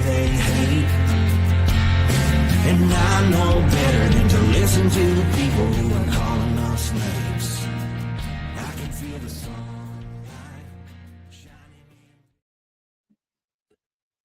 they hate. And I know better than to listen to the people who are calling us names. I can feel the sunlight shining.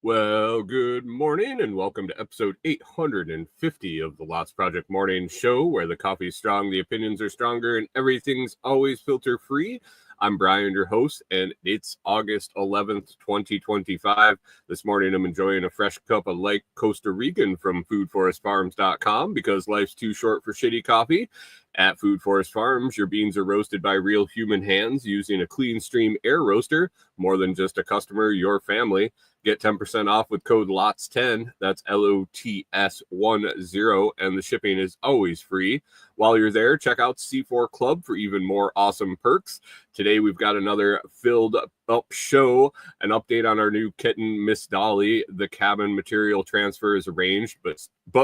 Well, good morning and welcome to episode 850 of the Lost Project Morning Show, where the coffee's strong, the opinions are stronger, and everything's always filter free. I'm Brian, your host, and it's August 11th, 2025. This morning, I'm enjoying a fresh cup of light Costa Rican from foodforestfarms.com because life's too short for shitty coffee. At Food Forest Farms, your beans are roasted by real human hands using a clean stream air roaster. More than just a customer, your family. Get 10% off with code LOTS10. That's LOTS10, and the shipping is always free. While you're there, check out C4 Club for even more awesome perks. Today, we've got another filled up show, an update on our new kitten, Miss Dolly. The cabin material transfer is arranged, but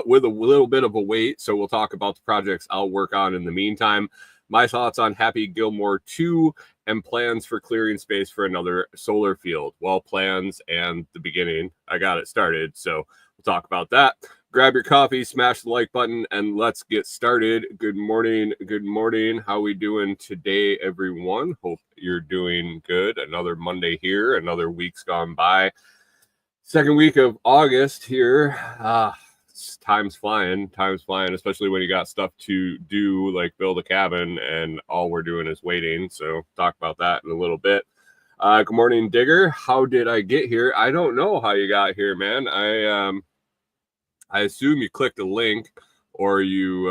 with a little bit of a wait, so we'll talk about the projects I'll work on in the meantime. My thoughts on Happy Gilmore 2 and plans for clearing space for another solar field. Well, plans and the beginning. I got it started, so we'll talk about that. Grab your coffee, smash the like button, and let's get started. Good morning. Good morning. How we doing today, everyone? Hope you're doing good. Another Monday here. Another week's gone by. Second week of August here. Time's flying, especially when you got stuff to do, like build a cabin, and all we're doing is waiting. So talk about that in a little bit. Good morning, Digger. How did I get here? I don't know how you got here, man. I assume you clicked a link or you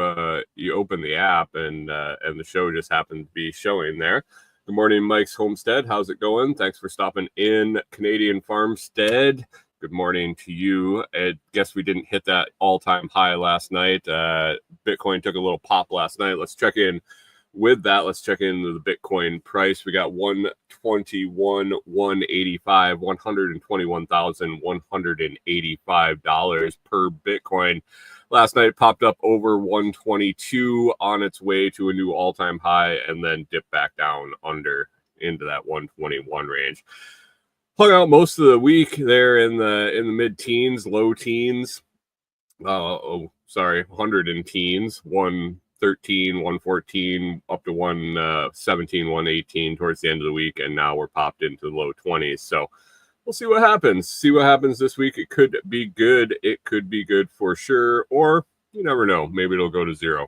opened the app and the show just happened to be showing there. Good morning, Mike's Homestead. How's it going? Thanks for stopping in, Canadian Farmstead. Good morning to you. I guess we didn't hit that all-time high last night. Bitcoin took a little pop last night. Let's check in with that. Let's check into the Bitcoin price. We got 121,185, $121,185 per Bitcoin. Last night it popped up over 122 on its way to a new all-time high and then dipped back down under into that 121 range. Hung out most of the week there in the mid-teens, low teens. 100 in teens, 113, 114, up to 117, 118 towards the end of the week, and now we're popped into the low 20s. So we'll see what happens. See what happens this week. It could be good. It could be good for sure, or you never know. Maybe it'll go to zero.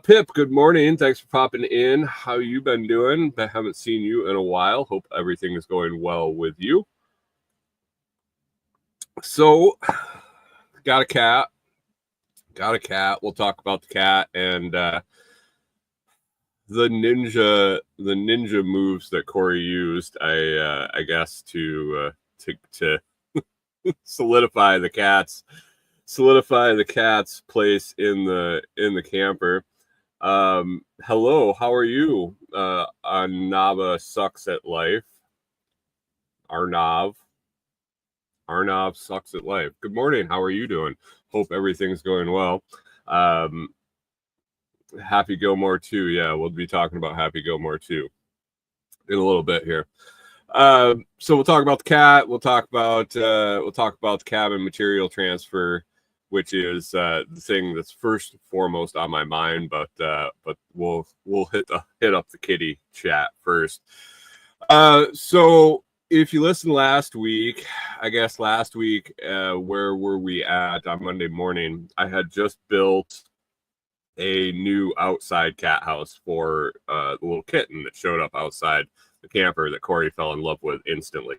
Pip, good morning. Thanks for popping in. How you been doing? I haven't seen you in a while. Hope everything is going well with you. So, got a cat. We'll talk about the cat and the ninja moves that Corey used. I guess to solidify the cat's place in the camper. Hello, how are you? Arnava sucks at life. Arnav sucks at life. Good morning. How are you doing? Hope everything's going well. Happy Gilmore 2. Yeah, we'll be talking about Happy Gilmore 2 in a little bit here. So we'll talk about the cat. We'll talk about the cabin material transfer, which is the thing that's first and foremost on my mind. But we'll hit up the kitty chat first. So if you listened last week, where were we at on Monday morning? I had just built a new outside cat house for the little kitten that showed up outside the camper that Corey fell in love with instantly.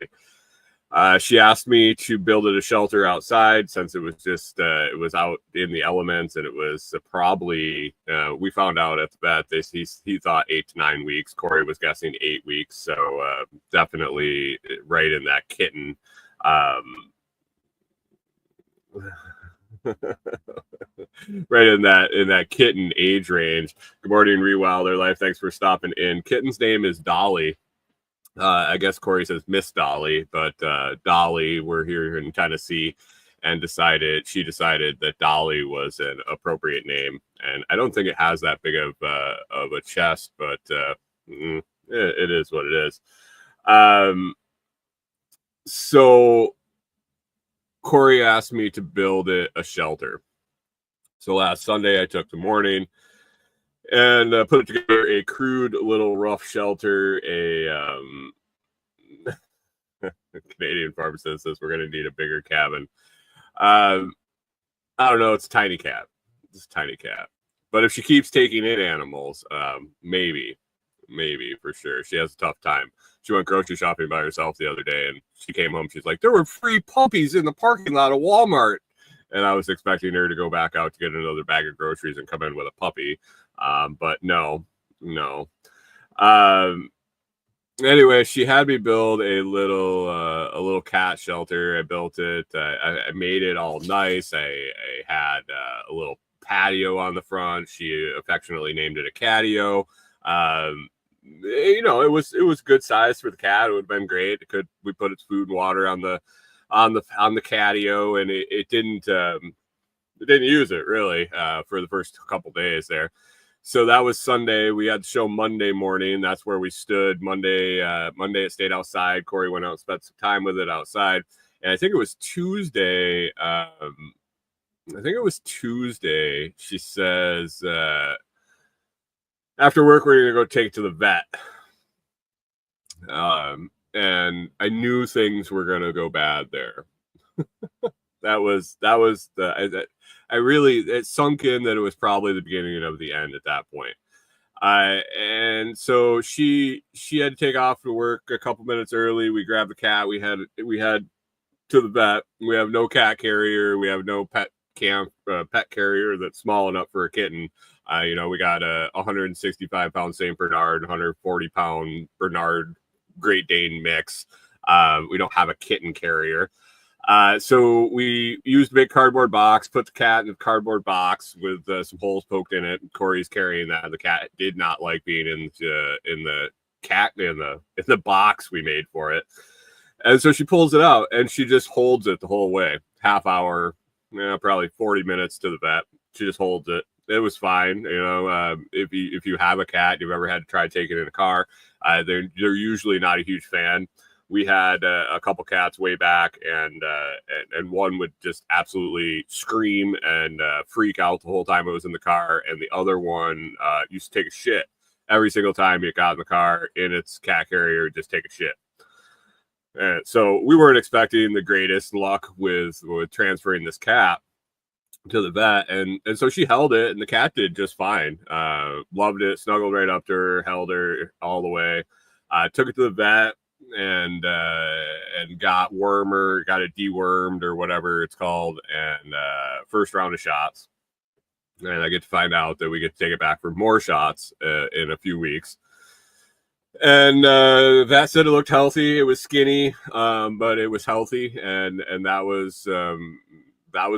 She asked me to build it a shelter outside since it was just it was out in the elements, and it was probably we found out at the vet he thought 8 to 9 weeks. Corey was guessing 8 weeks, so definitely right in that kitten. Right in that kitten age range. Good morning, Rewilder Life. Thanks for stopping in. Kitten's name is Dolly. I guess Corey says Miss Dolly, but Dolly, we're here in Tennessee, and she decided that Dolly was an appropriate name. And I don't think it has that big of a chest, but it is what it is. So Corey asked me to build it a shelter. So last Sunday I took the morning and put together a crude little rough shelter. Canadian pharmacist says we're going to need a bigger cabin. I don't know. It's a tiny cat. It's a tiny cat. But if she keeps taking in animals, maybe for sure. She has a tough time. She went grocery shopping by herself the other day, and she came home. She's like, there were free puppies in the parking lot of Walmart. And I was expecting her to go back out to get another bag of groceries and come in with a puppy. But no. Anyway, she had me build a little cat shelter. I built it. I made it all nice. I had a little patio on the front. She affectionately named it a catio. It was good size for the cat. It would have been great. We put its food and water on the catio, and it didn't use it really for the first couple days there. So that was Sunday. We had the show Monday morning. That's where we stood. Monday it stayed outside. Corey went out and spent some time with it outside. And I think it was Tuesday. She says, after work, we're going to go take it to the vet. And I knew things were going to go bad there. It sunk in that it was probably the beginning of the end at that point. And so she had to take off to work a couple minutes early. We grabbed the cat. We had to the vet. We have no cat carrier. We have no pet carrier that's small enough for a kitten. We got a 165-pound Saint Bernard, 140-pound Bernard Great Dane mix. We don't have a kitten carrier. So we used a big cardboard box, put the cat in the cardboard box with some holes poked in it. Corey's carrying that. The cat did not like being in the box we made for it. And so she pulls it out and she just holds it the whole way. Half hour, probably 40 minutes to the vet. She just holds it. It was fine. If you have a cat, you've ever had to try taking it in a car, they're usually not a huge fan. We had a couple cats way back, and one would just absolutely scream and freak out the whole time it was in the car, and the other one used to take a shit every single time it got in the car in its cat carrier. Just take a shit. And so we weren't expecting the greatest luck with transferring this cat to the vet, and so she held it, and the cat did just fine. Loved it, snuggled right up to her, held her all the way. Took it to the vet. And got it dewormed or whatever it's called, and first round of shots. And I get to find out that we get to take it back for more shots in a few weeks. And that said, it looked healthy. It was skinny, but it was healthy, and that was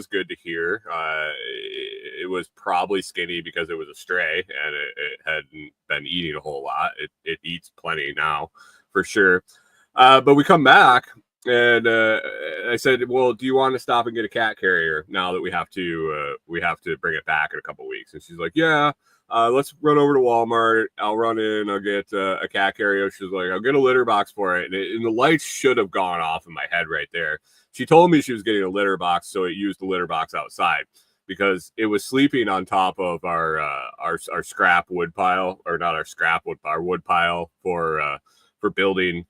good to hear. It was probably skinny because it was a stray, and it hadn't been eating a whole lot. It eats plenty now, for sure. But we come back, and I said, well, do you want to stop and get a cat carrier now that we have to bring it back in a couple weeks? And she's like, yeah, let's run over to Walmart. I'll run in. I'll get a cat carrier. She's like, I'll get a litter box for it. And the lights should have gone off in my head right there. She told me she was getting a litter box, so it used the litter box outside because it was sleeping on top of our scrap wood pile, or not our scrap wood, our wood pile for building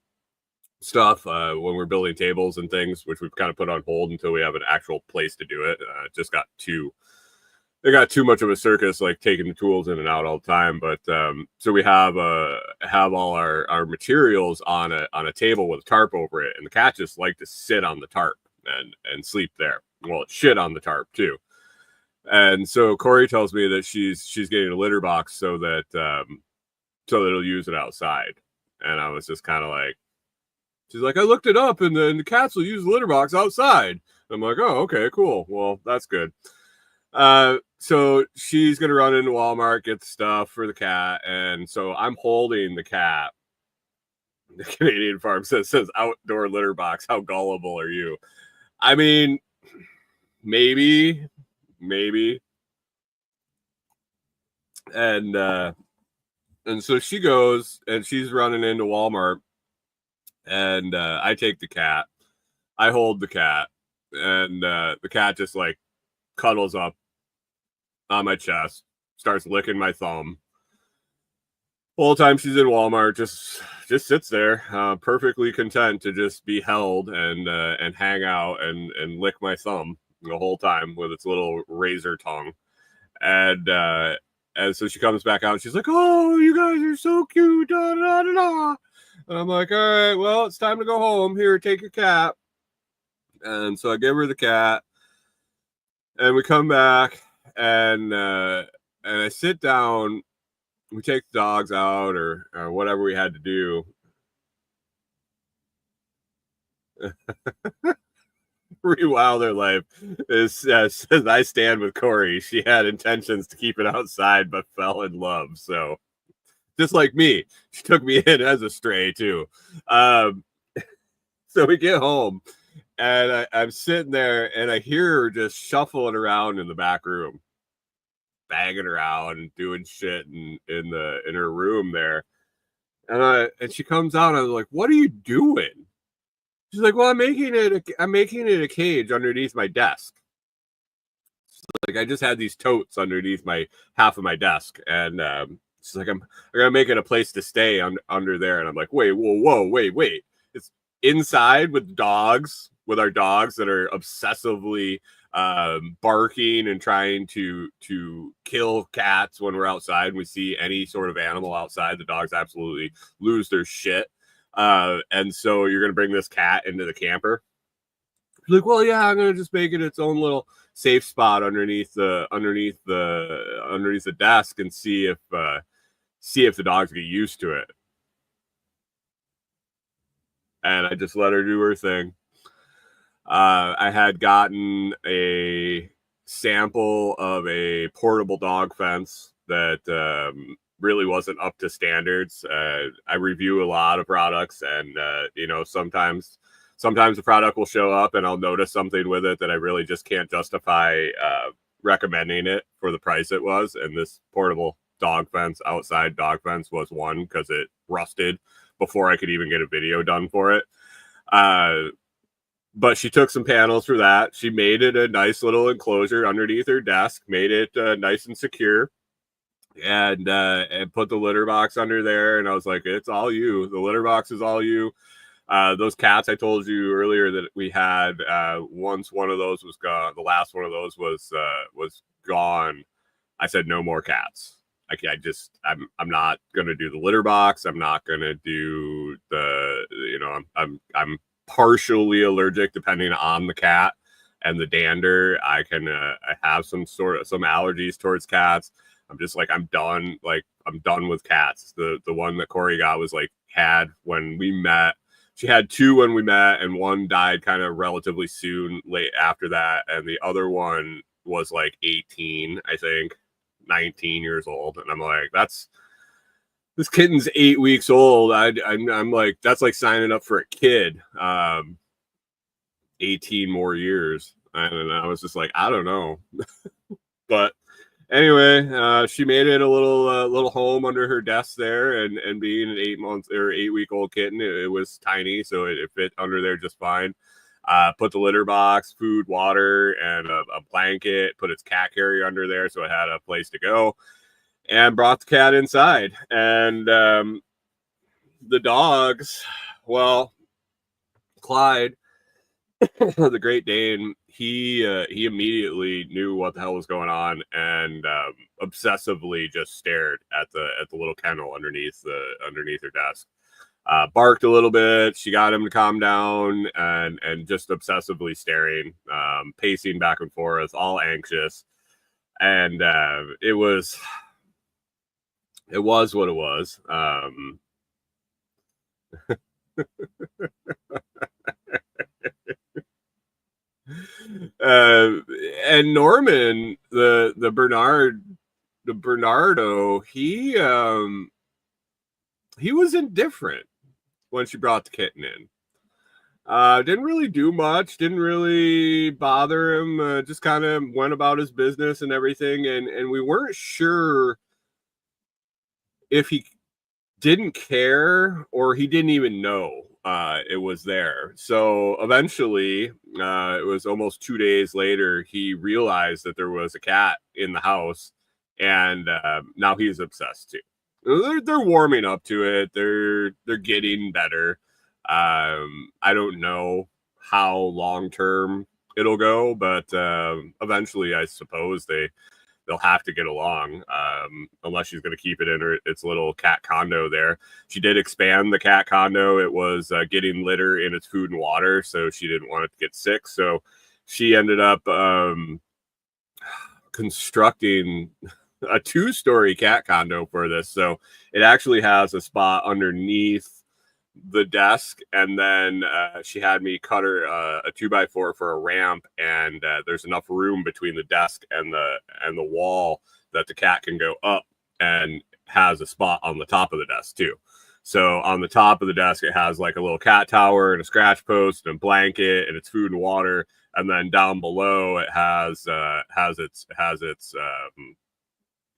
stuff when we're building tables and things, which we've kind of put on hold until we have an actual place to do it. They got too much of a circus, like taking the tools in and out all the time. But so we have all our materials on a table with a tarp over it, and the cat just like to sit on the tarp and sleep there. Well, it shit on the tarp too. And so Corey tells me that she's getting a litter box so that it'll use it outside. And I was just kind of like, she's like, I looked it up, and the cats will use the litter box outside. I'm like, oh, okay, cool. Well, that's good. So she's going to run into Walmart, get the stuff for the cat. And so I'm holding the cat. The Canadian farm says outdoor litter box. How gullible are you? I mean, maybe. And so she goes, and she's running into Walmart, and I take the cat. I hold the cat. and the cat just like cuddles up on my chest, starts licking my thumb. Whole time she's in Walmart, just sits there, perfectly content to just be held and hang out and lick my thumb the whole time with its little razor tongue. And so she comes back out and she's like, "Oh, you guys are so cute." Da, da, da, da. And I'm like, "All right, well, it's time to go home. Here, take your cat." And so I give her the cat, and we come back, and I sit down. We take the dogs out or whatever we had to do. Rewild their life is says I stand with Corey. She had intentions to keep it outside, but fell in love. So just like me, she took me in as a stray too. Um, so we get home, and I'm sitting there, and I hear her just shuffling around in the back room, banging around and doing shit in her room there. And she comes out, and I was like, "What are you doing?" She's like, "Well, I'm making it a cage underneath my desk. Like I just had these totes underneath my half of my desk, and she's like, I'm gonna make it a place to stay under there." And I'm like, "Wait, whoa, wait! It's inside with dogs, with our dogs that are obsessively barking and trying to kill cats when we're outside. And we see any sort of animal outside, the dogs absolutely lose their shit. And so you're gonna bring this cat into the camper?" She's like, "Well, yeah, I'm gonna just make it its own little safe spot underneath the desk and see if the dogs get used to it." And I just let her do her thing. I had gotten a sample of a portable dog fence that really wasn't up to standards. I review a lot of products, and sometimes the product will show up and I'll notice something with it that I really just can't justify recommending it for the price it was. And this portable outside dog fence was one, because it rusted before I could even get a video done for it. But she took some panels for that. She made it a nice little enclosure underneath her desk, made it nice and secure, and put the litter box under there. And I was like, "It's all you. The litter box is all you." Those cats I told you earlier that we had, once one of those was gone, the last one of those was gone, I said, "No more cats." I'm not gonna do the litter box. I'm not gonna do I'm partially allergic depending on the cat and the dander. I have some allergies towards cats. I'm just like, I'm done with cats. The one that Corey got was had when we met. She had two when we met, and one died kind of relatively soon late after that, and the other one was 18, I think, 19 years old. And I'm like, this kitten's 8 weeks old. I'm like, that's like signing up for a kid. 18 more years. And I was just like, I don't know. But anyway, she made it a little home under her desk there, and being an 8-week-old kitten, it was tiny, so it fit under there just fine. Put the litter box, food, water, and a blanket. Put its cat carrier under there so it had a place to go, and brought the cat inside. And the dogs, well, Clyde, the Great Dane, he immediately knew what the hell was going on, and obsessively just stared at the little kennel underneath her desk. Barked a little bit. She got him to calm down, and just obsessively staring, pacing back and forth, all anxious. And it was what it was. And Norman, the Bernardo, he was indifferent when she brought the kitten in. Didn't really do much, didn't really bother him, just kind of went about his business and everything. And we weren't sure if he didn't care or he didn't even know. it was there. So eventually, it was almost 2 days later, he realized that there was a cat in the house, and now he's obsessed too. They're warming up to it. They're getting better. I don't know how long term it'll go, but eventually, I suppose they'll have to get along, unless she's going to keep it in its little cat condo there. She did expand the cat condo. It was getting litter in its food and water, so she didn't want it to get sick. So she ended up constructing a 2-story cat condo for this. So it actually has a spot underneath the desk, and then she had me cut her a 2x4 for a ramp, and there's enough room between the desk and the wall that the cat can go up, and has a spot on the top of the desk too. So on the top of the desk, it has like a little cat tower and a scratch post and a blanket and its food and water, and then down below it has its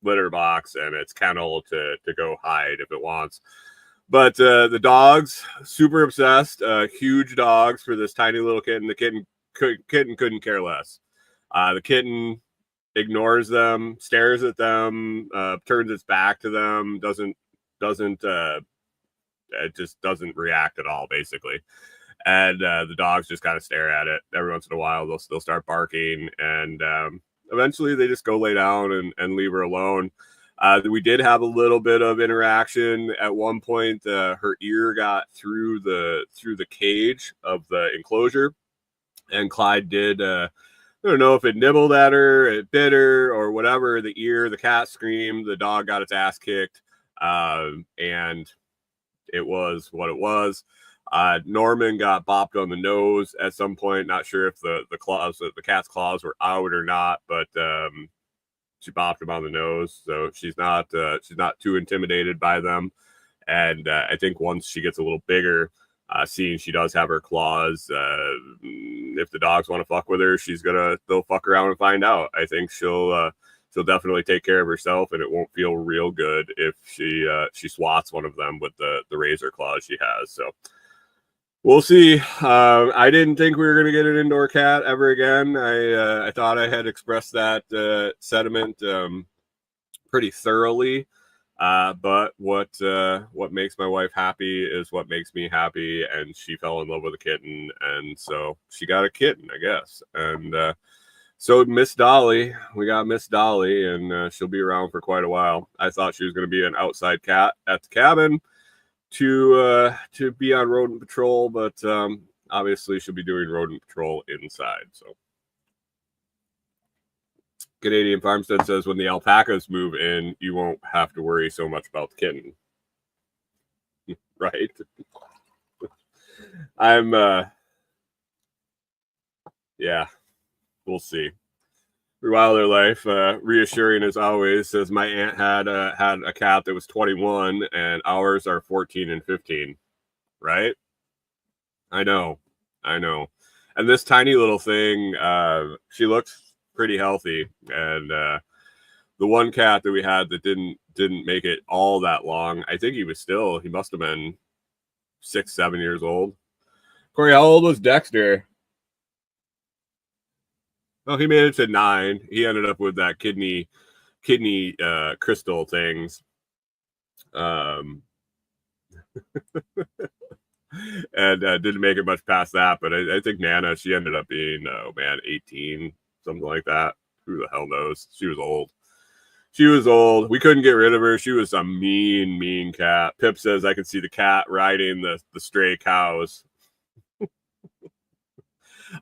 litter box and its kennel to go hide if it wants. But the dogs, super obsessed, huge dogs for this tiny little kitten. The kitten couldn't care less. The kitten ignores them, stares at them, turns its back to them, it just doesn't react at all, basically. And the dogs just kind of stare at it. Every once in a while, they'll start barking, and eventually they just go lay down and leave her alone. We did have a little bit of interaction at one point. Her ear got through the cage of the enclosure, and Clyde did. I don't know if it nibbled at her, it bit her, or whatever. The ear, the cat screamed, the dog got its ass kicked, and it was what it was. Norman got bopped on the nose at some point. Not sure if the cat's claws were out or not, but she bopped him on the nose, so she's not too intimidated by them. And I think once she gets a little bigger, seeing she does have her claws, if the dogs want to fuck with her, they'll fuck around and find out. I think she'll definitely take care of herself, and it won't feel real good if she swats one of them with the razor claws she has. So we'll see. I didn't think we were going to get an indoor cat ever again. I thought I had expressed that sentiment pretty thoroughly. But what makes my wife happy is what makes me happy, and she fell in love with a kitten, and so she got a kitten, I guess. And so Miss Dolly, we got Miss Dolly, and she'll be around for quite a while. I thought she was going to be an outside cat at the cabin to be on rodent patrol, but obviously she'll be doing rodent patrol inside. So Canadian Farmstead says when the alpacas move in, you won't have to worry so much about the kitten. Right? Yeah, we'll see. Wilder Life, reassuring as always, says my aunt had a cat that was 21 and ours are 14 and 15. Right? I know. And this tiny little thing, she looks pretty healthy. And the one cat that we had that didn't make it all that long, I think he must have been 6-7 years old. Corey, how old was Dexter? Oh, he made it to 9. He ended up with that kidney crystal things. And didn't make it much past that, but I think Nana, she ended up being 18, something like that. Who the hell knows? She was old. We couldn't get rid of her. She was a mean cat. Pip says I can see the cat riding the stray cows.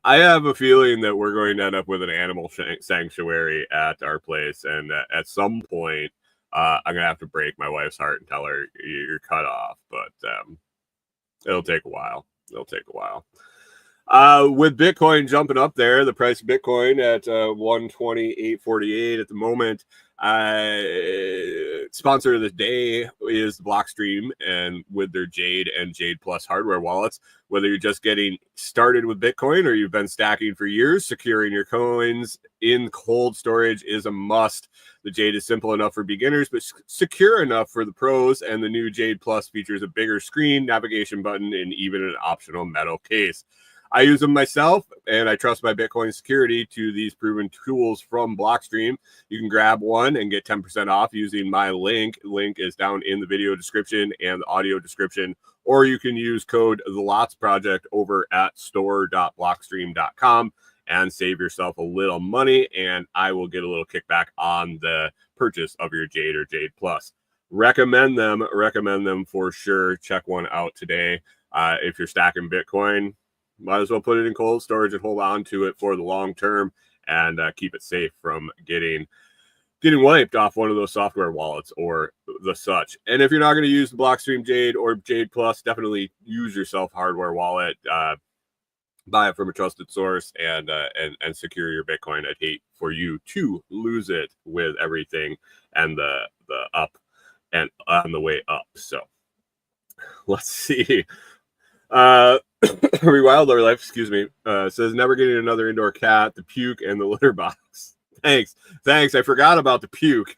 I have a feeling that we're going to end up with an animal sanctuary at our place, and at some point, I'm gonna have to break my wife's heart and tell her you're cut off. But it'll take a while. With Bitcoin jumping up there, the price of Bitcoin at 128.48 at the moment. Sponsor of the day is Blockstream, and with their Jade and Jade Plus hardware wallets. Whether you're just getting started with Bitcoin or you've been stacking for years, securing your coins in cold storage is a must. The Jade is simple enough for beginners, but secure enough for the pros. And the new Jade Plus features a bigger screen, navigation button, and even an optional metal case. I use them myself, and I trust my Bitcoin security to these proven tools from Blockstream. You can grab one and get 10% off using my link. The link is down in the video description and the audio description, or you can use code The Lots Project over at store.blockstream.com and save yourself a little money, and I will get a little kickback on the purchase of your Jade or Jade Plus. Recommend them for sure. Check one out today. If you're stacking Bitcoin, might as well put it in cold storage and hold on to it for the long term, and keep it safe from getting wiped off one of those software wallets or the such. And if you're not going to use the Blockstream Jade or Jade Plus, definitely use your self hardware wallet. Buy it from a trusted source and secure your Bitcoin. I'd hate for you to lose it with everything and the up and on the way up. So let's see. Rewilder Life, excuse me, says never getting another indoor cat, the puke, and the litter box. Thanks. I forgot about the puke.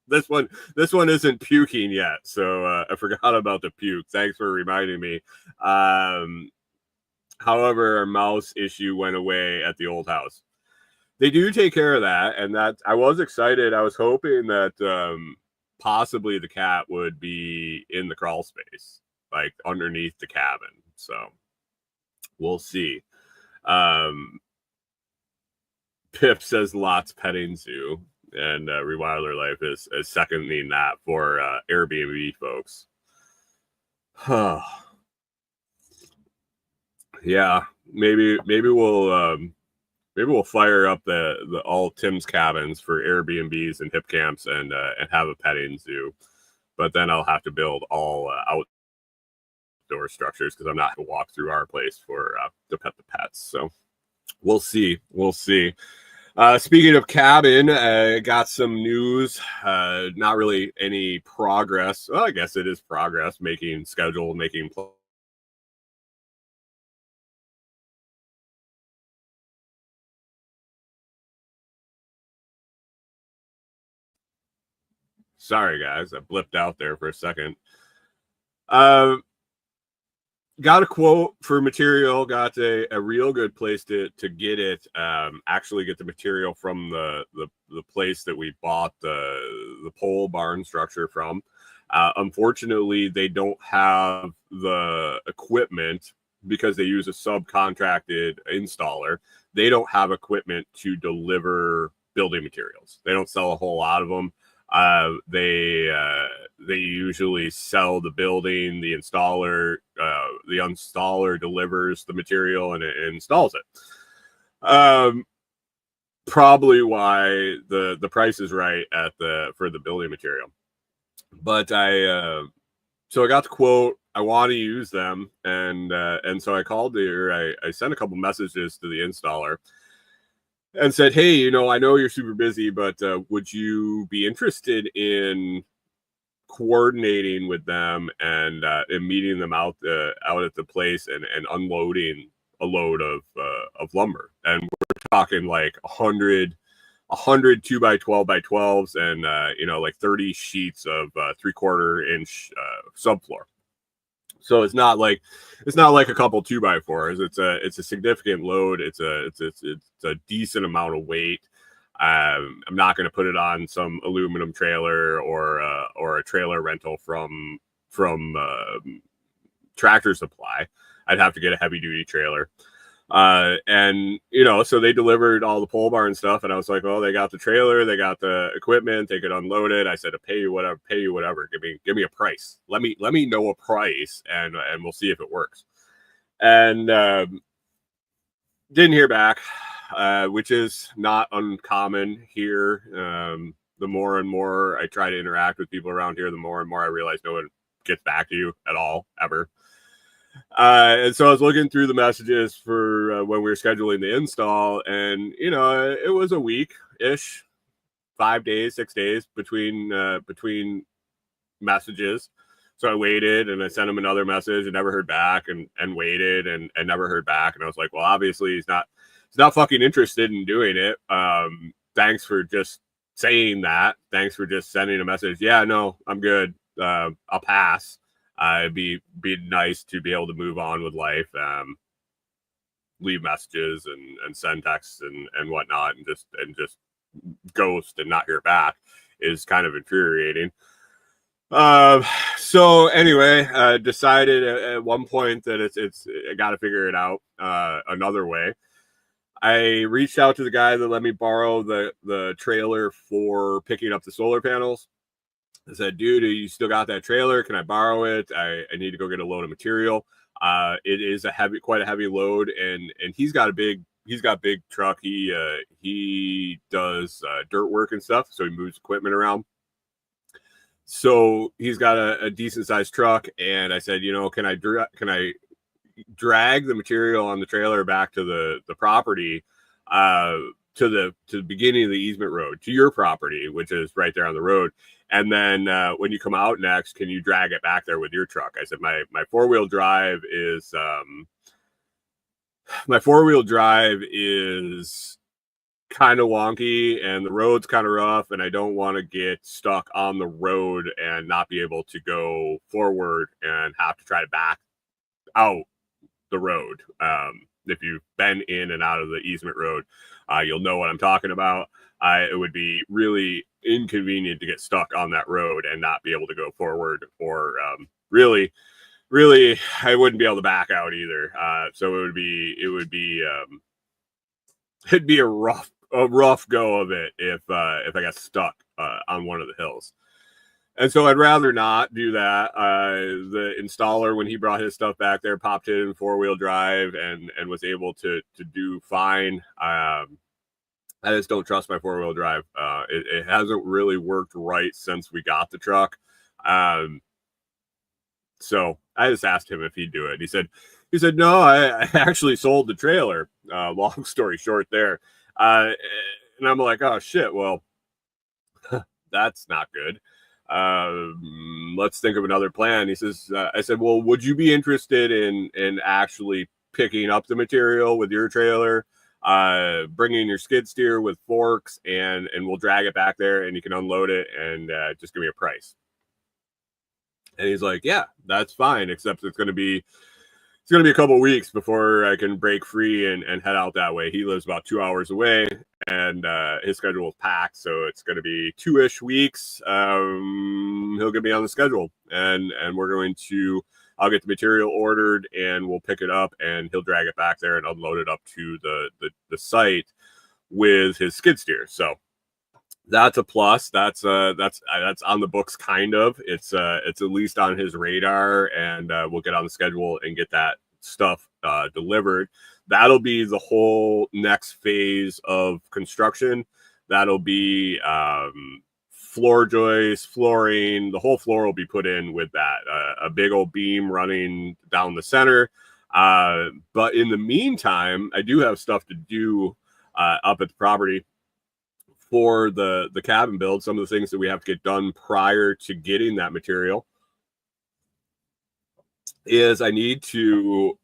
This one isn't puking yet, so I forgot about the puke. Thanks for reminding me. However, our mouse issue went away at the old house. They do take care of that, and that I was excited. I was hoping that possibly the cat would be in the crawl space, like underneath the cabin. So we'll see. Pip says lots petting zoo, and Rewilder Life is seconding that for Airbnb folks. Yeah, maybe we'll fire up the all Tim's cabins for Airbnbs and hip camps and have a petting zoo, but then I'll have to build all outdoor structures because I'm not going to walk through our place for to pet the pets. So we'll see. Speaking of cabin, got some news. Not really any progress. Well, I guess it is progress. Making schedule, making plans. Sorry, guys, I blipped out there for a second. Got a quote for material. Got a real good place to get it. Actually, get the material from the place that we bought the pole barn structure from. Unfortunately, they don't have the equipment because they use a subcontracted installer. They don't have equipment to deliver building materials. They don't sell a whole lot of them. They usually sell the building. The installer delivers the material and it installs it. Probably why the price is right for the building material. But so I got the quote. I want to use them, and so I called I sent a couple messages to the installer and said, hey, I know you're super busy, but would you be interested in coordinating with them and meeting them out at the place and unloading a load of lumber? And we're talking like 100 2x12 by 12s and like 30 sheets of 3/4 inch subfloor. So it's not like a couple 2x4s. It's a significant load. It's a decent amount of weight. I'm not going to put it on some aluminum trailer or a trailer rental from Tractor Supply. I'd have to get a heavy duty trailer. And so they delivered all the pole barn stuff, and I was like, well, they got the trailer, they got the equipment, they could unload it. I said, pay you whatever. Give me a price. Let me know a price, and we'll see if it works. And didn't hear back, which is not uncommon here. The more and more I try to interact with people around here, the more and more I realize no one gets back to you at all, ever. And so I was looking through the messages for when we were scheduling the install, and it was a week ish, 5 days, 6 days between messages. So I waited and I sent him another message and never heard back, and waited and never heard back. And I was like, well, obviously he's not fucking interested in doing it. Thanks for just saying that. Thanks for just sending a message. Yeah, no, I'm good. I'll pass. It'd be nice to be able to move on with life, leave messages and send texts and whatnot, and just ghost and not hear back is kind of infuriating. So anyway, decided at one point that it's I got to figure it out another way. I reached out to the guy that let me borrow the trailer for picking up the solar panels. I said, dude, you still got that trailer? Can I borrow it? I need to go get a load of material. It is quite a heavy load, and he's got big truck. He does dirt work and stuff, so he moves equipment around. So he's got a decent sized truck, and I said, can I drag the material on the trailer back to the property, to the beginning of the easement road to your property, which is right there on the road. And then when you come out next, can you drag it back there with your truck? I said, my four-wheel drive is kind of wonky and the road's kind of rough, and I don't want to get stuck on the road and not be able to go forward and have to try to back out the road. If you've been in and out of the easement road, you'll know what I'm talking about. It would be really inconvenient to get stuck on that road and not be able to go forward, or really I wouldn't be able to back out either. So it'd be a rough go of it if I got stuck on one of the hills. And so I'd rather not do that. The installer, when he brought his stuff back there, popped it in four-wheel drive and was able to do fine. I just don't trust my four-wheel drive. It hasn't really worked right since we got the truck. So I just asked him if he'd do it. He said, no, I actually sold the trailer. Long story short there. And I'm like, oh shit, well, that's not good. Let's think of another plan. He says, I said, well, would you be interested in actually picking up the material with your trailer, bringing your skid steer with forks, and we'll drag it back there and you can unload it and just give me a price. And he's like, yeah, that's fine, except it's going to be a couple of weeks before I can break free and head out that way. He lives about 2 hours away, and his schedule is packed, so it's going to be 2-ish weeks. He'll get me on the schedule, and I'll get the material ordered, and we'll pick it up, and he'll drag it back there and unload it up to the site with his skid steer. So that's a plus. That's on the books, kind of. It's at least on his radar, and we'll get on the schedule and get that stuff delivered. That'll be the whole next phase of construction. That'll be floor joists, flooring. The whole floor will be put in with that. A big old beam running down the center. But in the meantime, I do have stuff to do up at the property for the cabin build. Some of the things that we have to get done prior to getting that material is I need to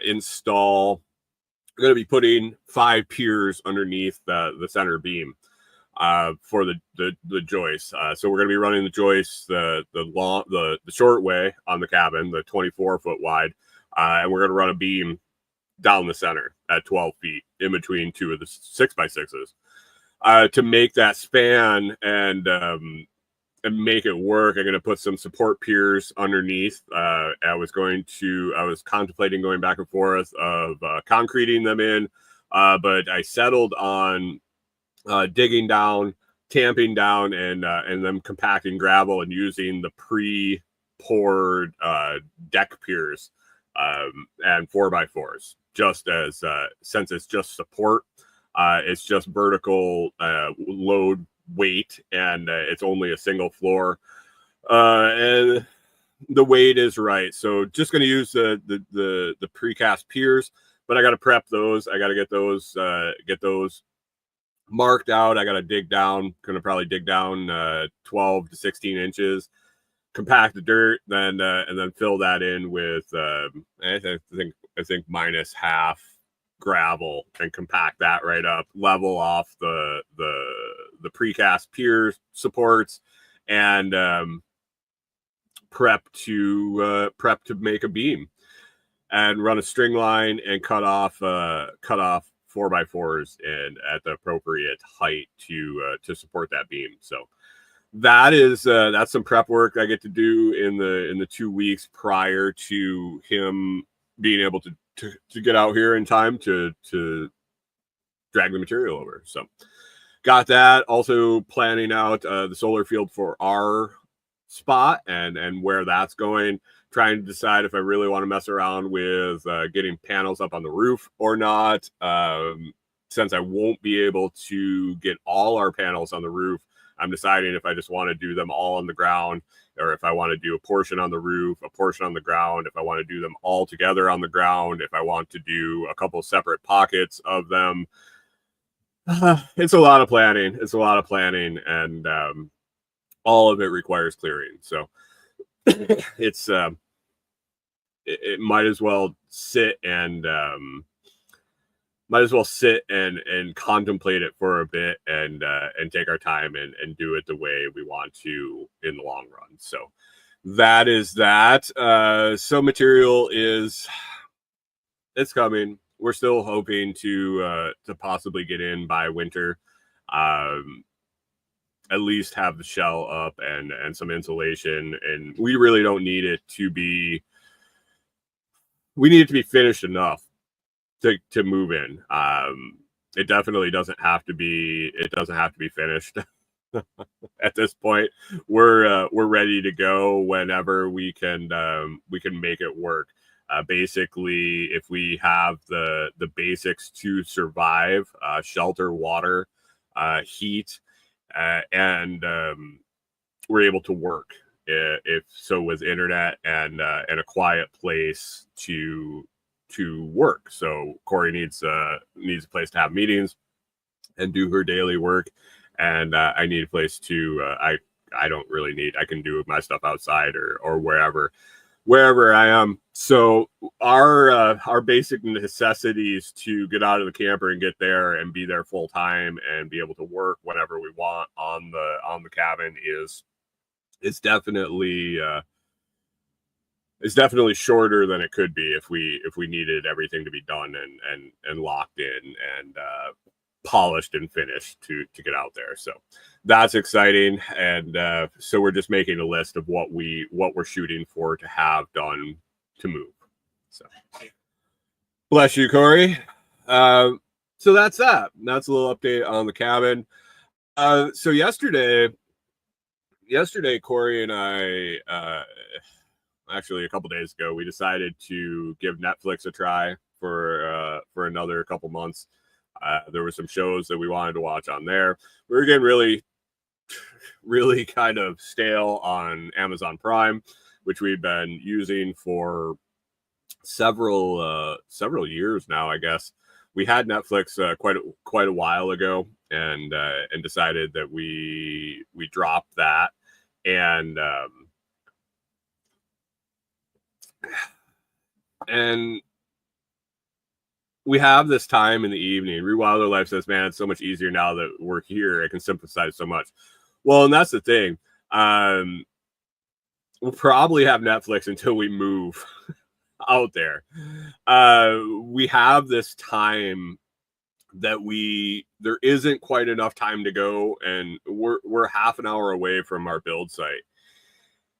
install. I'm going to be putting 5 piers underneath the center beam for the joists. So we're going to be running the joists the short way on the cabin, the 24-foot wide, and we're going to run a beam down the center at 12 feet in between two of the 6x6s. To make that span and make it work, I'm going to put some support piers underneath. I was contemplating going back and forth of concreting them in, but I settled on digging down, tamping down, and then compacting gravel and using the pre-poured deck piers and 4x4s, just as since it's just support. It's just vertical load weight, and it's only a single floor. And the weight is right. So just going to use the precast piers, but I got to prep those. I got to get those marked out. I got to dig down. Going to probably dig down 12 to 16 inches, compact the dirt, then and then fill that in with I think minus half gravel, and compact that right up, level off the precast pier supports, and prep to make a beam, and run a string line and cut off 4x4s and at the appropriate height to support that beam. So that's some prep work I get to do in the 2 weeks prior to him being able to get out here in time to drag the material over. So got that. Also planning out the solar field for our spot and where that's going, trying to decide if I really want to mess around with getting panels up on the roof or not, since I won't be able to get all our panels on the roof. I'm deciding if I just want to do them all on the ground, or if I want to do a portion on the roof, a portion on the ground, if I want to do them all together on the ground, if I want to do a couple separate pockets of them. It's a lot of planning. And all of it requires clearing. So it's it might as well sit and contemplate it for a bit, and take our time and do it the way we want to in the long run. So that is that. So material it's coming. We're still hoping to possibly get in by winter. At least have the shell up and some insulation, and we really don't need it to be. We need it to be finished enough to move in. It definitely doesn't have to be. It doesn't have to be finished. At this point, we're ready to go whenever we can make it work. Basically, if we have the basics to survive, shelter, water, heat, and we're able to work, if so, with internet and a quiet place to work. So Corey needs a place to have meetings and do her daily work, and I need a place to I don't really need. I can do my stuff outside or wherever I am. So our basic necessities to get out of the camper and get there and be there full time and be able to work whenever we want on the cabin is definitely shorter than it could be if we needed everything to be done and locked in and polished and finished to get out there. So that's exciting, and so we're just making a list of what we're shooting for to have done to move. So bless you, Corey. So that's that. That's a little update on the cabin. So yesterday, Corey and I, actually a couple days ago, we decided to give Netflix a try for another couple months. There were some shows that we wanted to watch on there. We were getting really kind of stale on Amazon Prime, which we've been using for several years now, I guess. We had Netflix quite a while ago, and decided that we dropped that, and we have this time in the evening. Rewilder Life says, man, it's so much easier now that we're here. I can sympathize so much. Well, and that's the thing. We'll probably have Netflix until we move out there. We have this time that there isn't quite enough time to go, and we're half an hour away from our build site.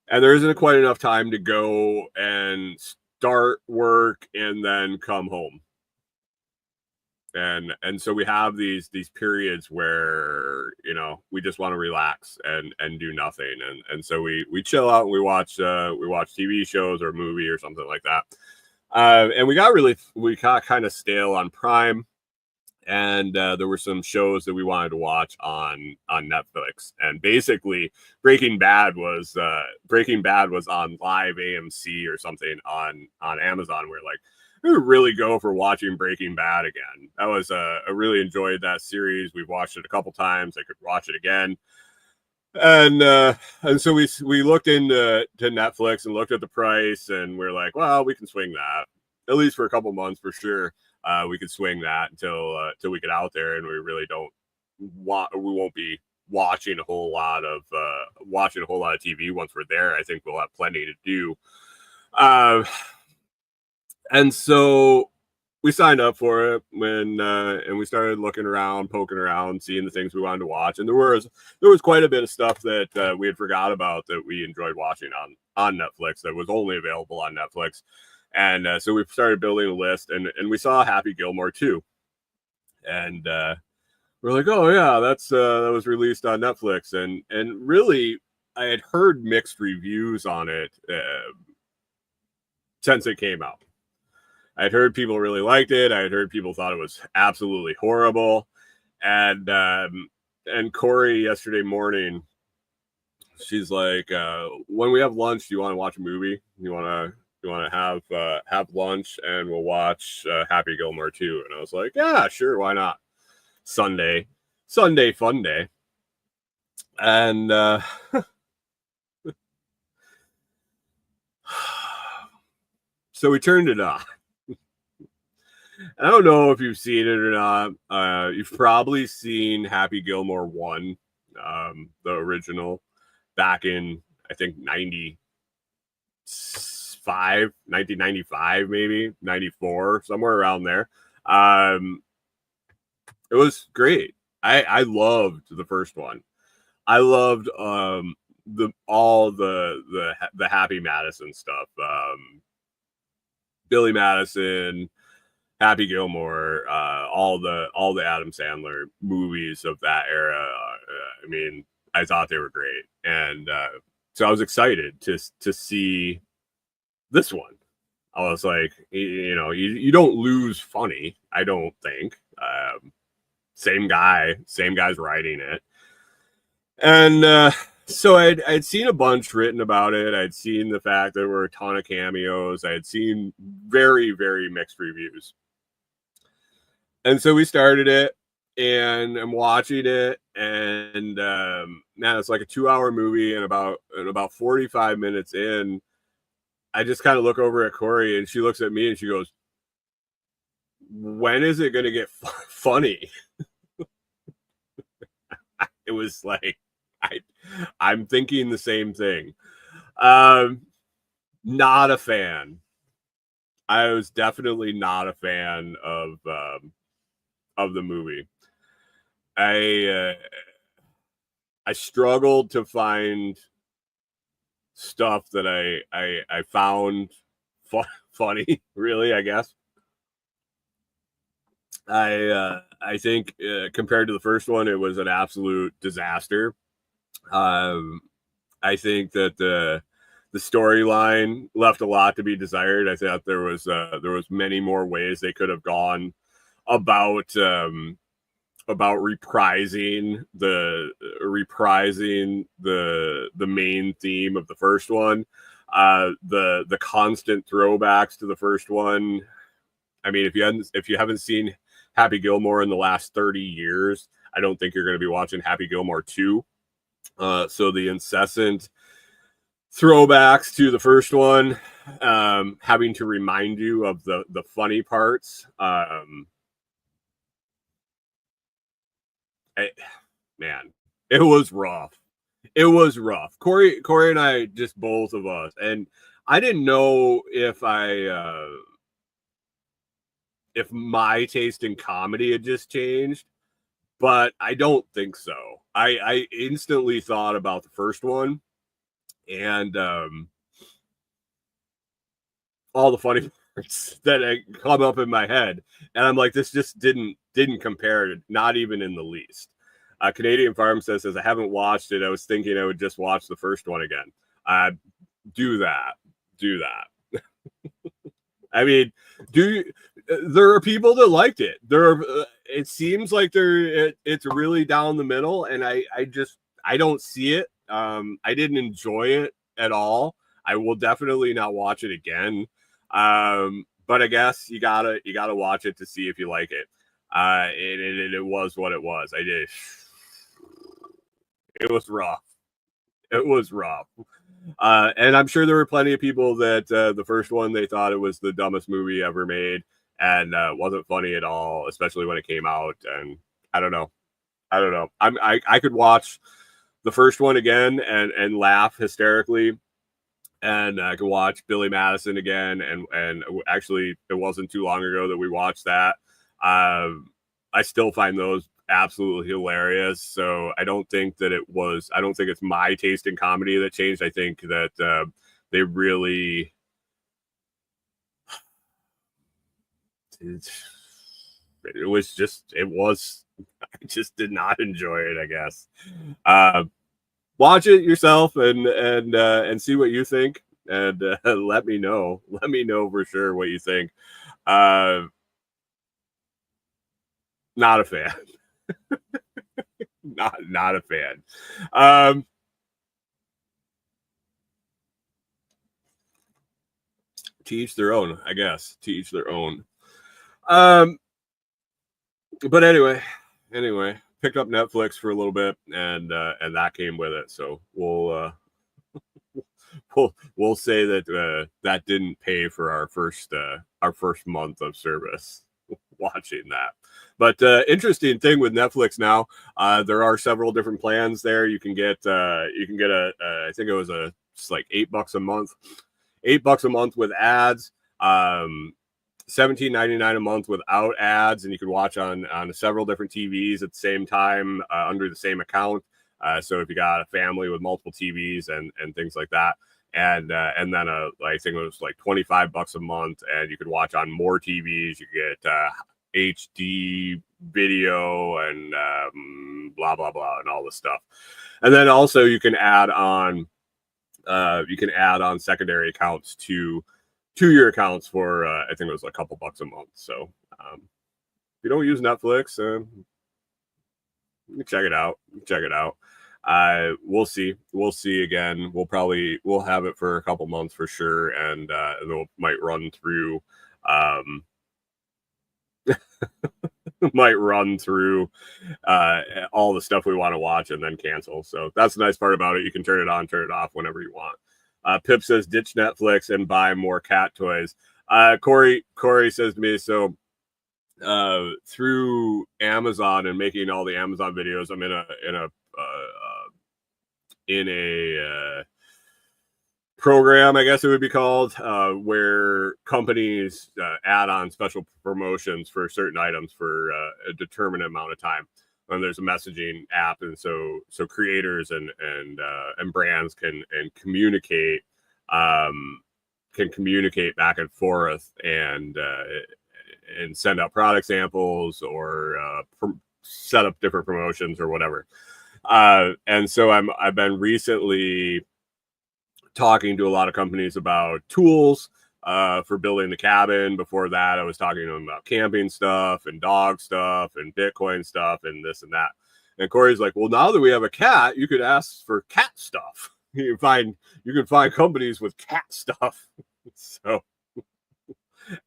And there isn't quite enough time to go and start work and then come home. And so we have these periods where, we just want to relax and do nothing. And so we chill out and we watch TV shows or a movie or something like that. And we got kind of stale on Prime. and there were some shows that we wanted to watch on Netflix. And basically, Breaking Bad was on live AMC or something on Amazon. We're like, we would really go for watching Breaking Bad again. That was I really enjoyed that series. We've watched it a couple times. I could watch it again. And so we looked into Netflix and looked at the price, and we're like, well, we can swing that at least for a couple months for sure. We could swing that until we get out there, and we really we won't be watching a whole lot of TV once we're there. I think we'll have plenty to do. And so we signed up for it and we started looking around, poking around, seeing the things we wanted to watch. And there was quite a bit of stuff that we had forgot about that we enjoyed watching on Netflix that was only available on Netflix. And so we started building a list, and we saw Happy Gilmore 2. And we're like, oh yeah, that was released on Netflix. And really, I had heard mixed reviews on it since it came out. I'd heard people really liked it. I had heard people thought it was absolutely horrible. And Corey yesterday morning, she's like, when we have lunch, do you want to watch a movie? You want to have lunch, and we'll watch Happy Gilmore 2. And I was like, yeah, sure, why not? Sunday fun day. And so we turned it on. I don't know if you've seen it or not. You've probably seen Happy Gilmore 1, the original, back in, I think, 1995, maybe 94, somewhere around there. It was great. I loved the first one. I loved the Happy Madison stuff. Billy Madison, Happy Gilmore, all the Adam Sandler movies of that era. I mean, I thought they were great, and so I was excited to see this one. I was like, you don't lose funny, I don't think. Same guy's writing it, and so I'd seen a bunch written about it. I'd seen the fact there were a ton of cameos. I had seen very, very mixed reviews. And so we started it, and I'm watching it, and man, it's like a 2-hour movie, and about 45 minutes in, I just kind of look over at Corey, and she looks at me, and she goes, when is it going to get funny? It was like, I'm thinking the same thing. Not a fan. I was definitely not a fan of the movie. I struggled to find stuff that I found funny, really, I guess. I think compared to the first one, it was an absolute disaster. I think that the storyline left a lot to be desired. I thought there was many more ways they could have gone about reprising the main theme of the first one. The constant throwbacks to the first one. I mean, if you haven't seen Happy Gilmore in the last 30 years, I don't think you're going to be watching Happy Gilmore 2. So the incessant throwbacks to the first one, having to remind you of the funny parts. Man, it was rough. It was rough. Corey and I, just both of us, and I didn't know if my taste in comedy had just changed, but I don't think so. I instantly thought about the first one, and all the funny parts that come up in my head, and I'm like, this just didn't compare, not even in the least. Canadian Farm says, I haven't watched it. I was thinking I would just watch the first one again. Do that. I mean, there are people that liked it. it seems like it's really down the middle, and I don't see it. I didn't enjoy it at all. I will definitely not watch it again. But I guess you gotta watch it to see if you like it. It was what it was. I did. It was rough. It was rough. And I'm sure there were plenty of people that the first one, they thought it was the dumbest movie ever made, and wasn't funny at all, especially when it came out. And I don't know. I could watch the first one again and laugh hysterically, and I could watch Billy Madison again. And actually, it wasn't too long ago that we watched that. I still find those absolutely hilarious. So I don't think it's my taste in comedy that changed. I think that they really I just did not enjoy it, I guess. Watch it yourself and see what you think, and let me know for sure what you think. Not a fan. not a fan. To each their own, I guess. To each their own. But anyway, picked up Netflix for a little bit, and that came with it. So we'll say that that didn't pay for our first month of service watching that. But interesting thing with Netflix now, there are several different plans there. You can get a I think it was just like $8 a month. $8 a month with ads. $17.99 a month without ads, and you can watch on several different TVs at the same time under the same account. So if you got a family with multiple TVs and things like that, and then I think it was like $25 a month, and you could watch on more TVs. You get HD video and blah blah blah and all this stuff, and then also you can add on secondary accounts to your accounts for I think it was a couple bucks a month. So if you don't use Netflix, check it out. We'll see again. We'll have it for a couple months for sure, and it might run through all the stuff we want to watch and then cancel. So that's the nice part about it. You can turn it on, turn it off whenever you want. Pip says ditch Netflix and buy more cat toys. Corey says to me, so through Amazon and making all the Amazon videos, I'm in a program, I guess it would be called, where companies add on special promotions for certain items for a determined amount of time. And there's a messaging app, and so creators and brands can communicate back and forth and send out product samples or set up different promotions or whatever. And so I've been recently talking to a lot of companies about tools for building the cabin. Before that, I was talking to them about camping stuff and dog stuff and Bitcoin stuff and this and that. And Corey's like, well, now that we have a cat, you could ask for cat stuff. You can find companies with cat stuff. So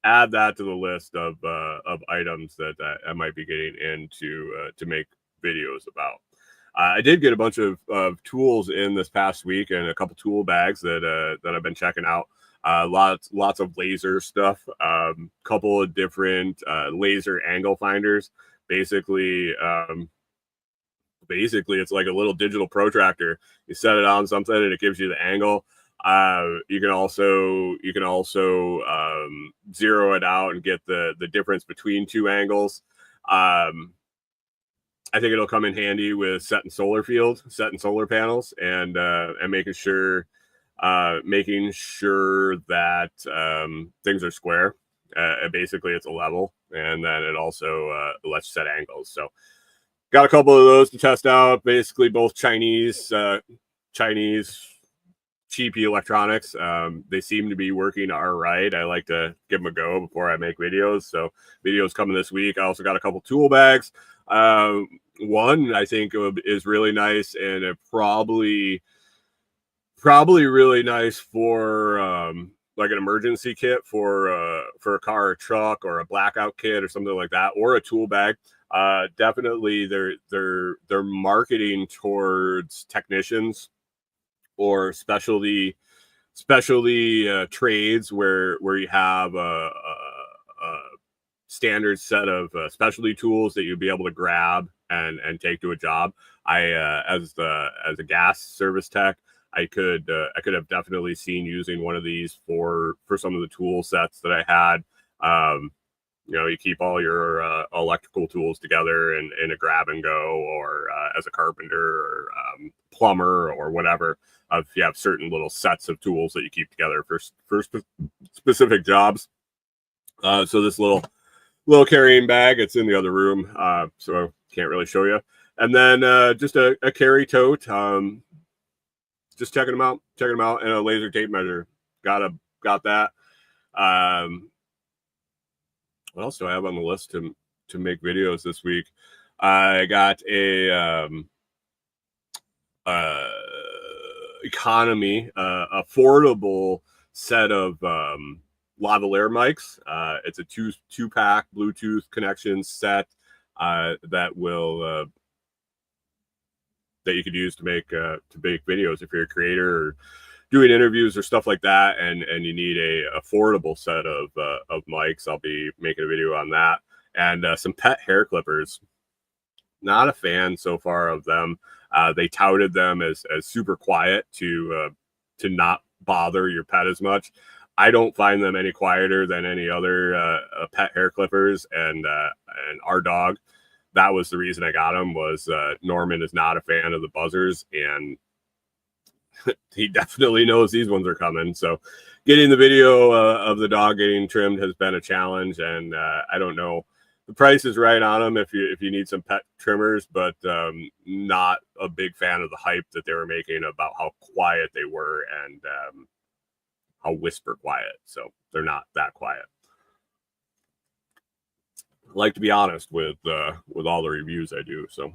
add that to the list of items that I might be getting into to make videos about. I did get a bunch of tools in this past week, and a couple tool bags that I've been checking out. Lots of laser stuff. Couple of different laser angle finders. Basically, it's like a little digital protractor. You set it on something, and it gives you the angle. You can also zero it out and get the difference between two angles. I think it'll come in handy with setting solar panels and making sure that things are square. Basically, it's a level, and then it also lets you set angles. So, got a couple of those to test out. Basically, both Chinese cheapy electronics. They seem to be working all right. I like to give them a go before I make videos. So videos coming this week. I also got a couple tool bags. One I think is really nice, and it probably really nice for like an emergency kit for a car or truck, or a blackout kit or something like that, or a tool bag. Definitely they're marketing towards technicians or specialty trades where you have a standard set of specialty tools that you'd be able to grab and take to a job. As a gas service tech, I could have definitely seen using one of these for some of the tool sets that I had. You keep all your electrical tools together in a grab and go, or as a carpenter or plumber or whatever. If you have certain little sets of tools that you keep together for specific jobs. So this little carrying bag, it's in the other room, so I can't really show you. And then just a carry tote. Just checking them out, and a laser tape measure. Got that. What else do I have on the list to make videos this week? I got a economy affordable set of lavalier mics. It's a two pack Bluetooth connection set that will that you could use to make videos if you're a creator or doing interviews or stuff like that, and you need a affordable set of mics. I'll be making a video on that. And some pet hair clippers. Not a fan so far of them. They touted them as super quiet to not bother your pet as much. I don't find them any quieter than any other pet hair clippers, and our dog. That was the reason I got him. Was Norman is not a fan of the buzzers, and he definitely knows these ones are coming. So getting the video of the dog getting trimmed has been a challenge, and I don't know. The price is right on them if you need some pet trimmers, but not a big fan of the hype that they were making about how quiet they were, and how whisper quiet. So they're not that quiet. I like to be honest with all the reviews I do. So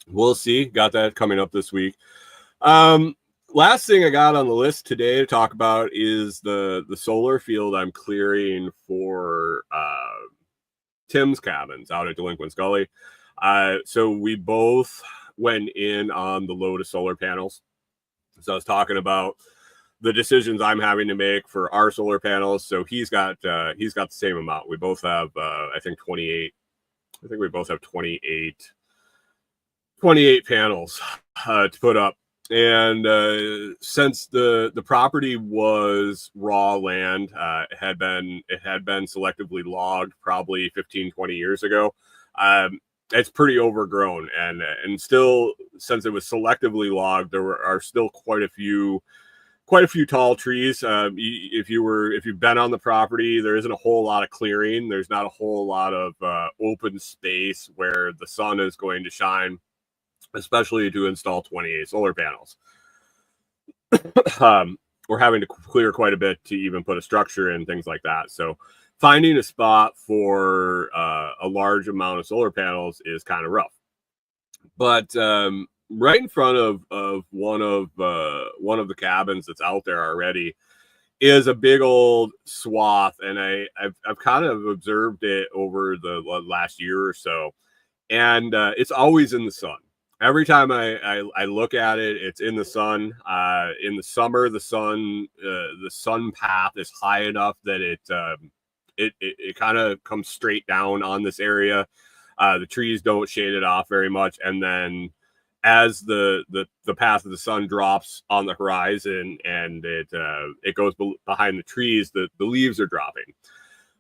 we'll see. Got that coming up this week. Last thing I got on the list today to talk about is the solar field I'm clearing for Tim's cabins out at Delinquent's Gully. So we both went in on the load of solar panels. So I was talking about the decisions I'm having to make for our solar panels. So he's got the same amount. We both have I think 28. I think we both have 28 panels to put up. And since the property was raw land, it had been selectively logged probably 15-20 years ago. It's pretty overgrown, and still, since it was selectively logged, there are still quite a few tall trees. If you've been on the property, there isn't a whole lot of clearing. There's not a whole lot of open space where the sun is going to shine, especially to install 28 solar panels. We're having to clear quite a bit to even put a structure in, things like that. So finding a spot for a large amount of solar panels is kind of rough. But right in front of one of the cabins that's out there already is a big old swath, and I've kind of observed it over the last year or so, and it's always in the sun. Every time I look at it, it's in the sun. In the summer, the sun path is high enough that it kind of comes straight down on this area. The trees don't shade it off very much, and then as the path of the sun drops on the horizon and it goes behind the trees, the leaves are dropping.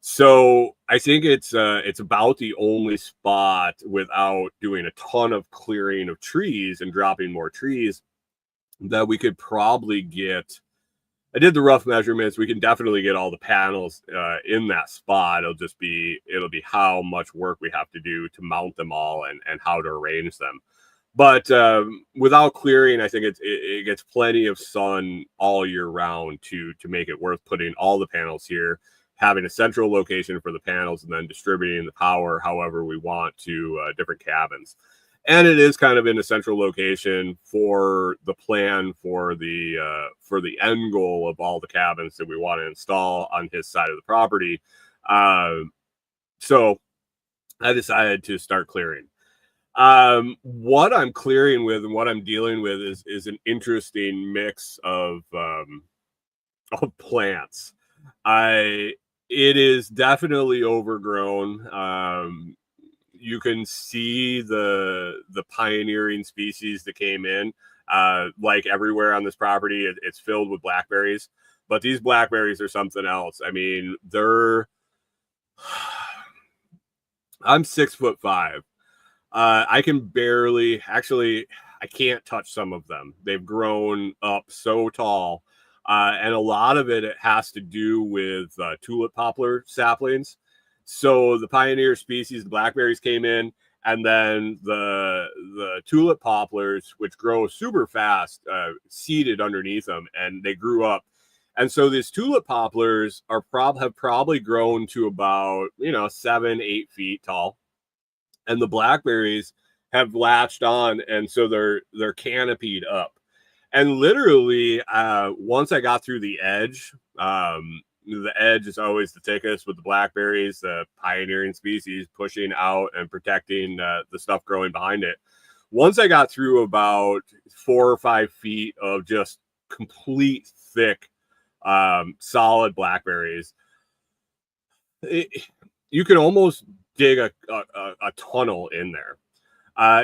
So I think it's about the only spot without doing a ton of clearing of trees and dropping more trees that we could probably get. I did the rough measurements. We can definitely get all the panels in that spot. It'll be how much work we have to do to mount them all and how to arrange them. But without clearing, I think it gets plenty of sun all year round to make it worth putting all the panels here, having a central location for the panels, and then distributing the power however we want to different cabins. And it is kind of in a central location for the plan for the end goal of all the cabins that we want to install on his side of the property. So I decided to start clearing. What I'm clearing with and what I'm dealing with is an interesting mix of plants. It is definitely overgrown. You can see the pioneering species that came in. Like everywhere on this property, it's filled with blackberries. But these blackberries are something else. I mean, I'm 6'5". I can barely, actually, I can't touch some of them. They've grown up so tall. And a lot of it has to do with tulip poplar saplings. So the pioneer species, the blackberries, came in, and then the tulip poplars, which grow super fast, seeded underneath them, and they grew up. And so these tulip poplars have probably grown to about 7-8 feet tall, and the blackberries have latched on, and so they're canopied up. And literally, once I got through the edge is always the thickest with the blackberries, the pioneering species pushing out and protecting the stuff growing behind it. Once I got through about 4 or 5 feet of just complete thick, solid blackberries, you could almost dig a tunnel in there.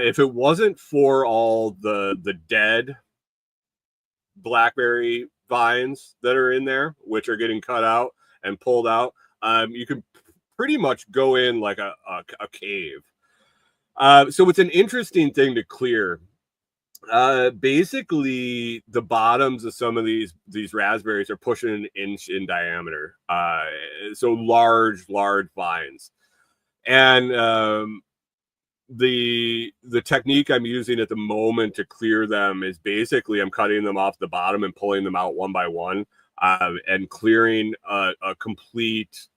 If it wasn't for all the dead blackberry vines that are in there, which are getting cut out and pulled out, you can pretty much go in like a cave. So it's an interesting thing to clear. Basically, the bottoms of some of these raspberries are pushing an inch in diameter. So large vines. And the technique I'm using at the moment to clear them is basically I'm cutting them off the bottom and pulling them out one by one, and clearing a complete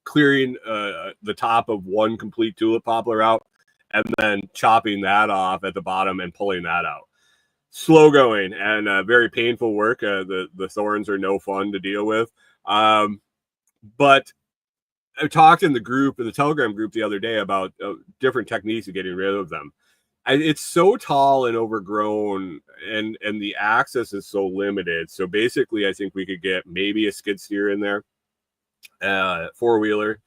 clearing the top of one complete tulip poplar out, and then chopping that off at the bottom and pulling that out. Slow going and very painful work. The thorns are no fun to deal with, but I talked in the Telegram group the other day about different techniques of getting rid of them. It's so tall and overgrown, and the access is so limited. So basically, I think we could get maybe a skid steer in there, 4-wheeler.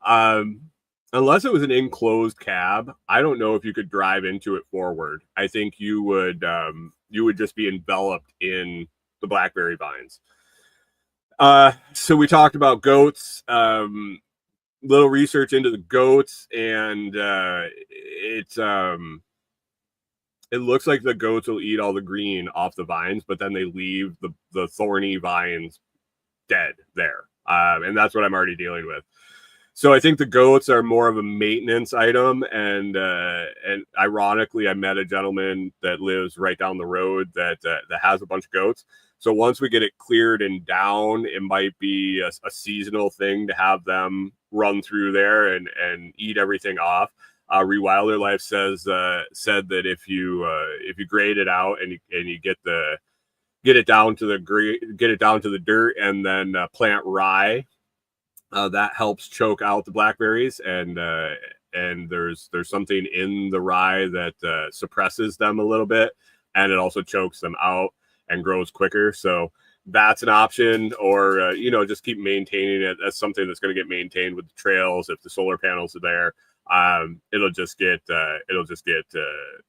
Unless it was an enclosed cab, I don't know if you could drive into it forward. I think you would just be enveloped in the blackberry vines. So we talked about goats. Little research into the goats, and it looks like the goats will eat all the green off the vines, but then they leave the thorny vines dead there, and that's what I'm already dealing with. So I think the goats are more of a maintenance item, and ironically, I met a gentleman that lives right down the road that has a bunch of goats. So once we get it cleared and down, it might be a seasonal thing to have them run through there and eat everything off. Rewilder Life said that if you grade it out and you get it down to the dirt and then plant rye, that helps choke out the blackberries, and there's something in the rye that suppresses them a little bit, and it also chokes them out and grows quicker. So that's an option, or just keep maintaining it. That's something that's going to get maintained with the trails. If the solar panels are there, it'll just get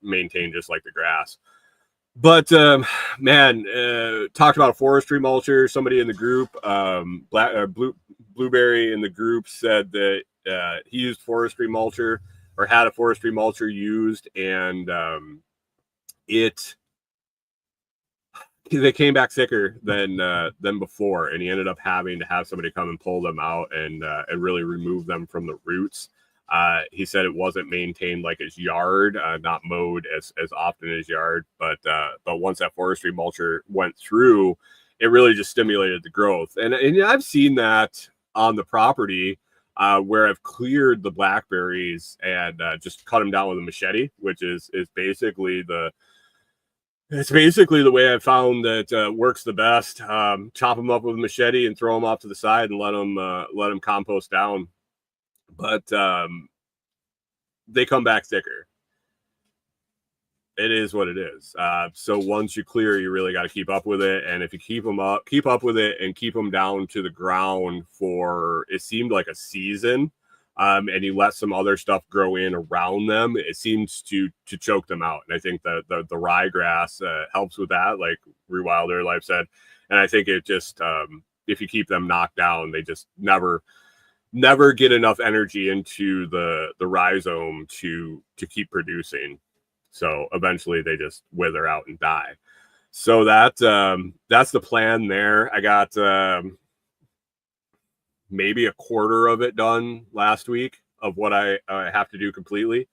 maintained just like the grass. But man, talked about a forestry mulcher. Somebody in the group, Blueberry in the group, said that he used forestry mulcher, or had a forestry mulcher used, and they came back thicker than before, and he ended up having to have somebody come and pull them out and really remove them from the roots. He said it wasn't maintained like his yard, not mowed as often as yard, but once that forestry mulcher went through, it really just stimulated the growth. And I've seen that on the property where I've cleared the blackberries and just cut them down with a machete, which is basically the way I found that works the best. Chop them up with a machete and throw them off to the side and let them compost down. But they come back thicker. It is what it is. So once you clear, you really got to keep up with it. And if you keep up with it and keep them down to the ground for, it seemed like a season, and you let some other stuff grow in around them, it seems to choke them out. And I think that the ryegrass helps with that, like Rewilder Life said. And I think it just, if you keep them knocked down, they just never get enough energy into the rhizome to keep producing. So eventually they just wither out and die. So that's the plan there. I got maybe a quarter of it done last week of what I have to do completely.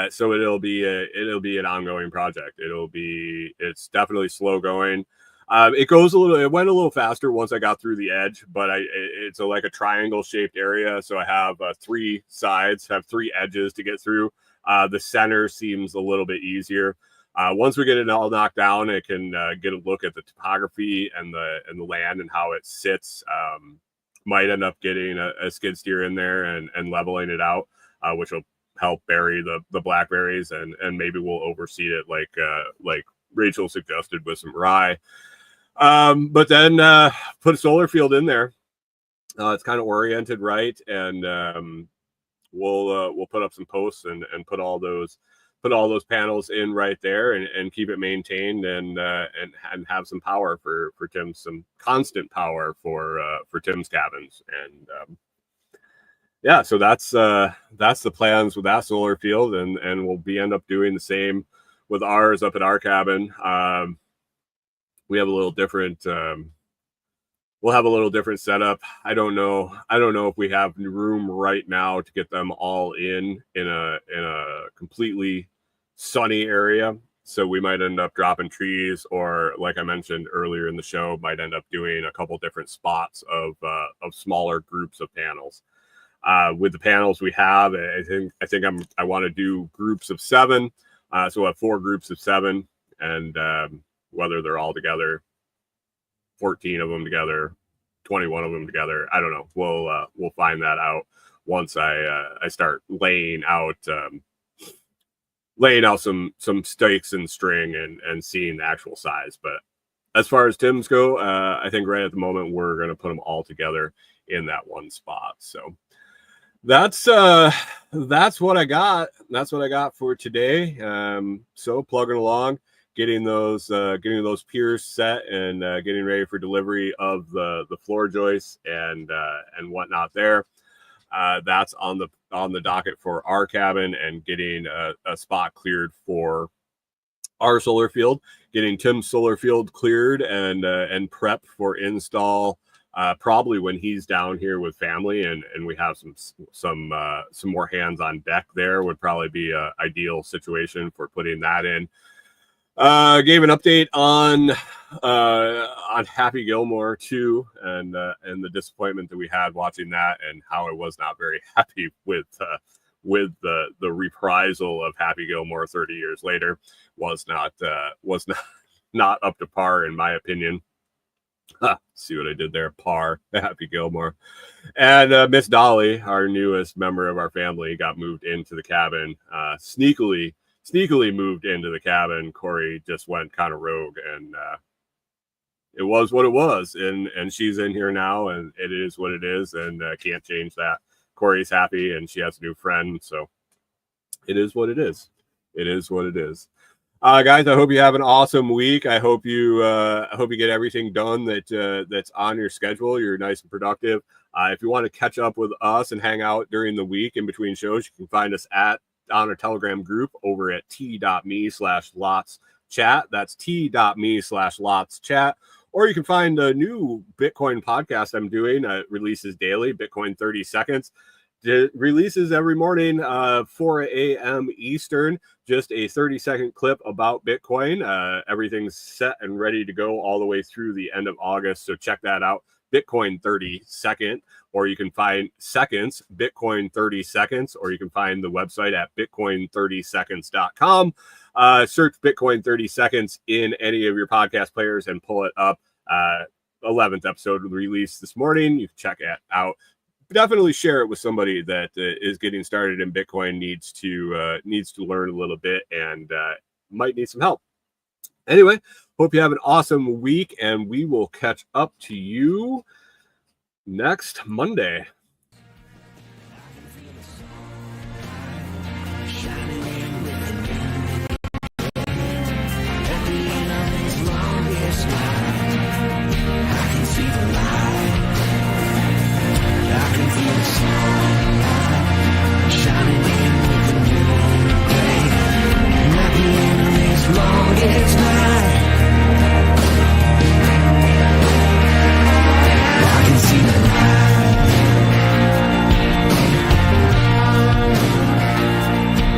So it'll be an ongoing project. It's definitely slow going. It went a little faster once I got through the edge, but it's like a triangle shaped area. So I have 3 sides, have 3 edges to get through. The center seems a little bit easier. Once we get it all knocked down, I can get a look at the topography and the land and how it sits. Might end up getting a skid steer in there and leveling it out, which will help bury the blackberries, and maybe we'll overseed it like Rachel suggested with some rye. But then put a solar field in there. It's kind of oriented right, and we'll put up some posts and put all those panels in right there and keep it maintained and have some power for Tim, some constant power for Tim's cabins. And yeah, so that's the plans with that solar field, and we'll end up doing the same with ours up at our cabin. We have a little different we'll have a little different setup. I don't know if we have room right now to get them all in a completely sunny area. So we might end up dropping trees, or like I mentioned earlier in the show, might end up doing a couple different spots of smaller groups of panels. With the panels we have, I think I want to do groups of 7. So we'll have 4 groups of 7, and whether they're all together, 14 of them together, 21 of them together, I don't know. We'll find that out once I start laying out some stakes and string and seeing the actual size. But as far as Tim's go, I think right at the moment we're going to put them all together in that one spot. So that's what I got. That's what I got for today. So plugging along, getting those piers set and getting ready for delivery of the floor joists and whatnot there. That's on the docket for our cabin, and getting a spot cleared for our solar field, getting Tim's solar field cleared and prepped for install. Probably when he's down here with family and we have some more hands on deck there, would probably be an ideal situation for putting that in. Gave an update on Happy Gilmore too, and the disappointment that we had watching that, and how I was not very happy with the reprisal of Happy Gilmore 30 years later. Was not up to par in my opinion. See what I did there? Par. Happy Gilmore. And Miss Dolly, our newest member of our family, got moved into the cabin. Sneakily moved into the cabin. Corey just went kind of rogue, and it was what it was. And she's in here now, and it is what it is, and can't change that. Corey's happy, and she has a new friend, so it is what it is. It is what it is. Guys, I hope you have an awesome week. I hope you get everything done that's on your schedule. You're nice and productive. If you want to catch up with us and hang out during the week in between shows, you can find us on our Telegram group over at t.me/LotsChat. That's t.me/LotsChat. Or you can find a new Bitcoin podcast I'm doing. It releases daily, Bitcoin 30 Seconds. releases every morning, 4 a.m. Eastern, just a 30-second clip about Bitcoin. Everything's set and ready to go all the way through the end of August, so check that out. Bitcoin 30 second, or you can find seconds, Bitcoin 30 seconds, or you can find the website at bitcoin30seconds.com. Search Bitcoin 30 seconds in any of your podcast players and pull it up. 11th episode released this morning. You can check it out. Definitely share it with somebody that is getting started in Bitcoin, needs to learn a little bit, and might need some help. Anyway, hope you have an awesome week, and we will catch up to you next Monday. I can feel the song.